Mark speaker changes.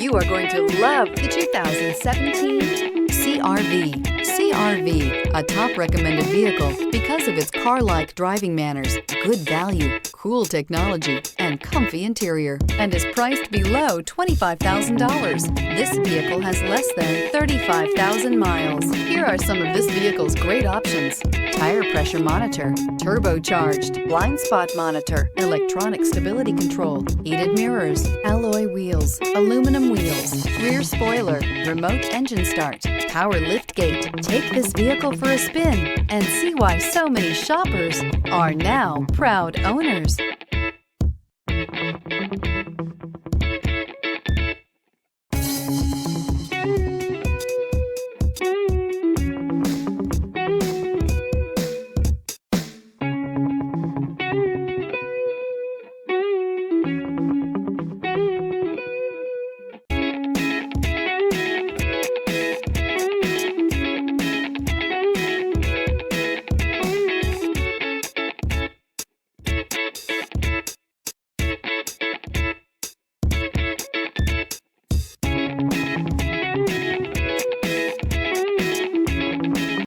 Speaker 1: You are going to love the 2017 CR-V. CR-V, a top recommended vehicle because of its car-like driving manners, good value, cool technology, and comfy interior, and is priced below $25,000. This vehicle has less than 35,000 miles. Here are some of this vehicle's great options: tire pressure monitor, turbocharged, blind spot monitor, electronic stability control, heated mirrors, alloy wheels, aluminum wheels, rear spoiler, remote engine start, power lift gate. Take this vehicle for a spin and see why so many shoppers are now proud owners.